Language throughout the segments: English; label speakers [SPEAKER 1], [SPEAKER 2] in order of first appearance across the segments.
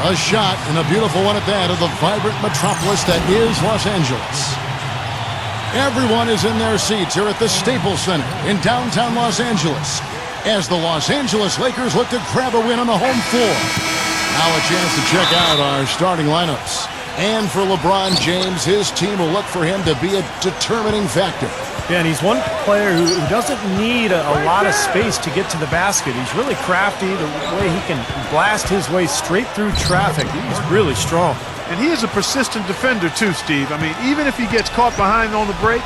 [SPEAKER 1] A shot, and a beautiful one at that, of the vibrant metropolis that is Los Angeles. Everyone is in their seats here at the Staples Center in downtown Los Angeles as the Los Angeles Lakers look to grab a win on the home floor. Now a chance to check out our starting lineups. And for LeBron James, his team will look for him to be a determining factor.
[SPEAKER 2] Yeah, and he's one player who doesn't need a lot of space to get to the basket. He's really crafty, the way he can blast his way straight through traffic. He's really strong.
[SPEAKER 3] And he is a persistent defender too, Steve. I mean, even if he gets caught behind on the break,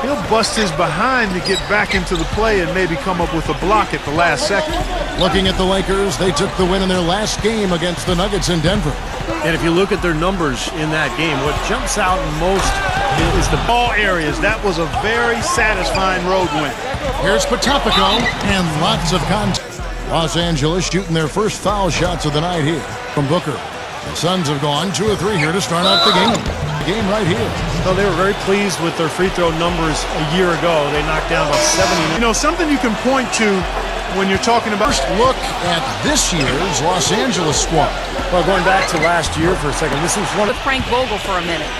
[SPEAKER 3] he'll bust his behind to get back into the play and maybe come up with a block at the last second.
[SPEAKER 1] Looking at the Lakers, they took the win in their last game against the Nuggets in Denver.
[SPEAKER 2] And if you look at their numbers in that game, what jumps out most is the
[SPEAKER 3] ball areas. That was a very satisfying road win.
[SPEAKER 1] Here's Potapico, and lots of contact. Los Angeles shooting their first foul shots of the night here from Booker. The Suns have gone 2 of 3 here to start out the game. Game right here.
[SPEAKER 2] So they were very pleased with their free throw numbers a year ago. They knocked down about 70.
[SPEAKER 3] You know, something you can point to when you're talking about...
[SPEAKER 1] First look at this year's Los Angeles squad.
[SPEAKER 2] Well, going back to last year for a second, this was one
[SPEAKER 4] with Frank Vogel for a minute.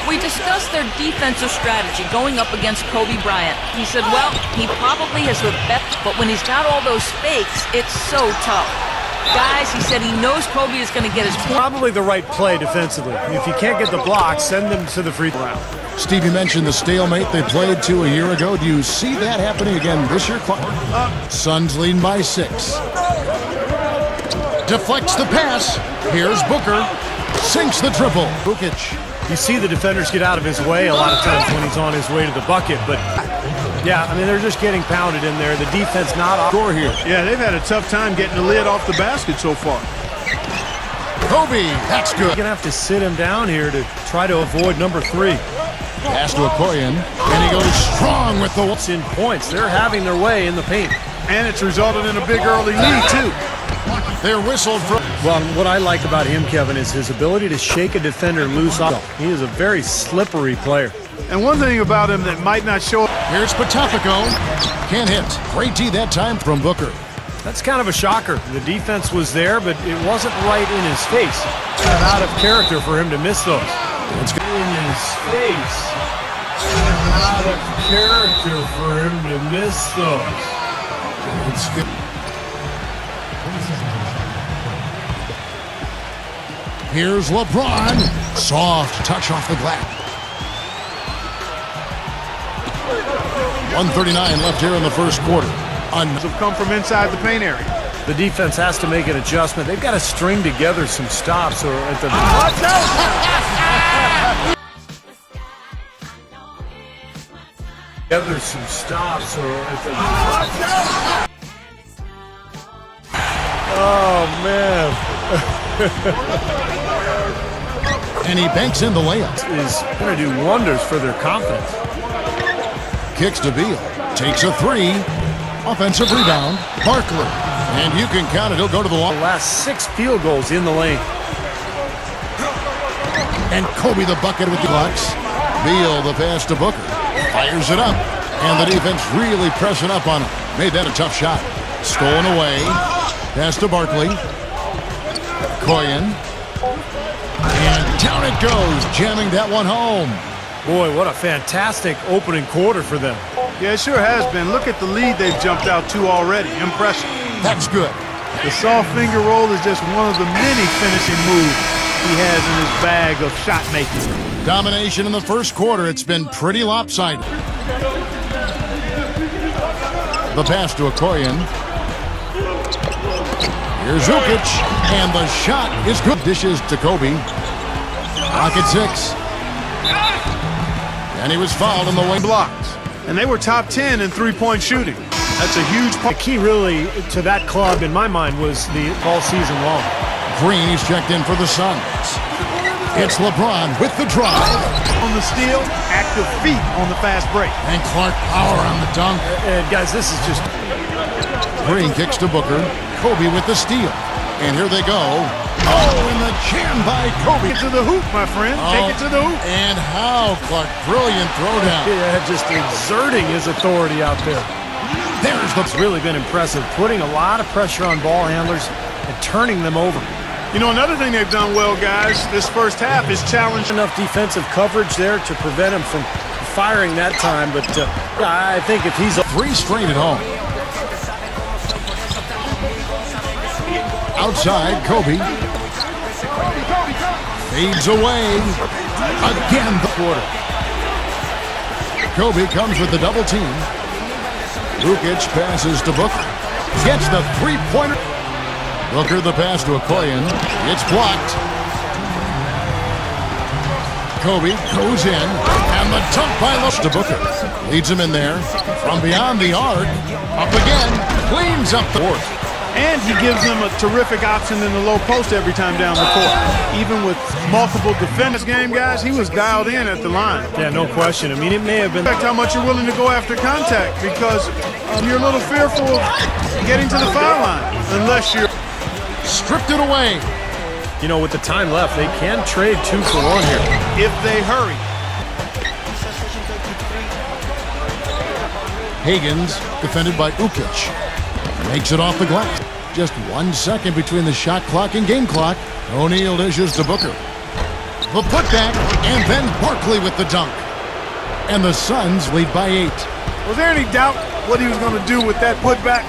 [SPEAKER 4] We discussed their defensive strategy going up against Kobe Bryant. He said, well, he probably has the best, but when he's got all those fakes, it's so tough. Guys, he said he knows Kobe is going to get his point.
[SPEAKER 2] Probably the right play defensively. If you can't get the block, send them to the free throw line.
[SPEAKER 1] Steve, you mentioned the stalemate they played to a year ago. Do you see that happening again this year? Suns leading by 6. Deflects the pass. Here's Booker. Sinks the triple. Bukic.
[SPEAKER 2] You see the defenders get out of his way a lot of times when he's on his way to the bucket, but yeah, I mean, they're just getting pounded in there. The defense not off score here.
[SPEAKER 3] Yeah, they've had a tough time getting the lid off the basket so far.
[SPEAKER 1] Kobe, that's good.
[SPEAKER 2] You're going to have to sit him down here to try to avoid number 3.
[SPEAKER 1] Pass to Okoye, and he goes strong with the...
[SPEAKER 2] In points. They're having their way in the paint.
[SPEAKER 3] And it's resulted in a big early lead, too.
[SPEAKER 1] They're whistled from...
[SPEAKER 2] Well, what I like about him, Kevin, is his ability to shake a defender loose off. He is a very slippery player.
[SPEAKER 3] And one thing about him that might not show...
[SPEAKER 1] Here's Potapico. Can't hit. Great D that time from Booker.
[SPEAKER 2] That's kind of a shocker. The defense was there, but it wasn't right in his face. Kind of out of character for him to miss those.
[SPEAKER 1] It's good.
[SPEAKER 2] In his face. Out of character for him to miss those.
[SPEAKER 1] It's good. Here's LeBron. Soft touch off the glass. 1:39 left here in the first quarter.
[SPEAKER 3] Have come from inside the paint area.
[SPEAKER 2] The defense has to make an adjustment. They've got to string together some stops, or at the together some stops, or at the oh man.
[SPEAKER 1] And he banks in the layup.
[SPEAKER 2] Is going to do wonders for their confidence.
[SPEAKER 1] Kicks to Beal. Takes a 3. Offensive rebound. Barkley. And you can count it. He'll go to the line.
[SPEAKER 2] The last 6 field goals in the lane.
[SPEAKER 1] And Kobe the bucket with the blocks. Beal the pass to Booker. Fires it up. And the defense really pressing up on him. Made that a tough shot. Stolen away. Pass to Barkley. Koyen. And down it goes. Jamming that one home.
[SPEAKER 2] Boy, what a fantastic opening quarter for them.
[SPEAKER 3] Yeah, it sure has been. Look at the lead they've jumped out to already. Impressive.
[SPEAKER 1] That's good.
[SPEAKER 3] The soft finger roll is just one of the many finishing moves he has in his bag of shot making.
[SPEAKER 1] Domination in the first quarter. It's been pretty lopsided. The pass to Okoye. Here's Zukic, and the shot is good. Dishes to Kobe. Rocket 6. And he was fouled in the wing.
[SPEAKER 3] Blocks. And they were top 10 in three-point shooting. That's a huge part.
[SPEAKER 2] The key really to that club, in my mind, was the all season long.
[SPEAKER 1] Green, he's checked in for the Suns. It's LeBron with the drive.
[SPEAKER 3] On the steal, active feet on the fast break.
[SPEAKER 1] And Clark power on the dunk.
[SPEAKER 2] And guys, this is just...
[SPEAKER 1] Green kicks to Booker. Kobe with the steal. And here they go. Oh, and the jam by Kobe.
[SPEAKER 3] Take it to the hoop, my friend. Take it to the hoop.
[SPEAKER 1] And how Clark, brilliant throwdown.
[SPEAKER 2] Yeah, just exerting his authority out there.
[SPEAKER 1] There's the...
[SPEAKER 2] It's really been impressive, putting a lot of pressure on ball handlers and turning them over.
[SPEAKER 3] You know, another thing they've done well, guys, this first half is challenge.
[SPEAKER 2] Enough defensive coverage there to prevent him from firing that time, but I think if he's
[SPEAKER 1] 3 straight at home. Outside, Kobe. Fades away. Again, the quarter. Kobe comes with the double team. Lukic passes to Booker. Gets the three-pointer. Booker the pass to Okoye. It's blocked. Kobe goes in, and the dunk by to Booker. Leads him in there. From beyond the arc. Up again. Cleans up the board.
[SPEAKER 3] And he gives them a terrific option in the low post every time down the court. Even with multiple defenders game, guys, he was dialed in at the line.
[SPEAKER 2] Yeah, no question. I mean, it may have been
[SPEAKER 3] how much you're willing to go after contact because you're a little fearful of getting to the foul line unless you're
[SPEAKER 1] stripped it away.
[SPEAKER 2] You know, with the time left, they can trade 2 for 1 here.
[SPEAKER 3] If they hurry.
[SPEAKER 1] Higgins, defended by Ukic. Makes it off the glass. Just 1 second between the shot clock and game clock. O'Neal dishes to Booker. The putback, and then Barkley with the dunk. And the Suns lead by 8.
[SPEAKER 3] Was there any doubt what he was going to do with that putback?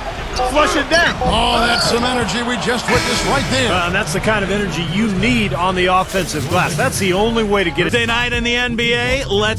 [SPEAKER 3] Flush it down.
[SPEAKER 1] Oh, that's some energy we just witnessed right there.
[SPEAKER 2] And that's the kind of energy you need on the offensive glass. That's the only way to get it.
[SPEAKER 5] Thursday night in the NBA, let's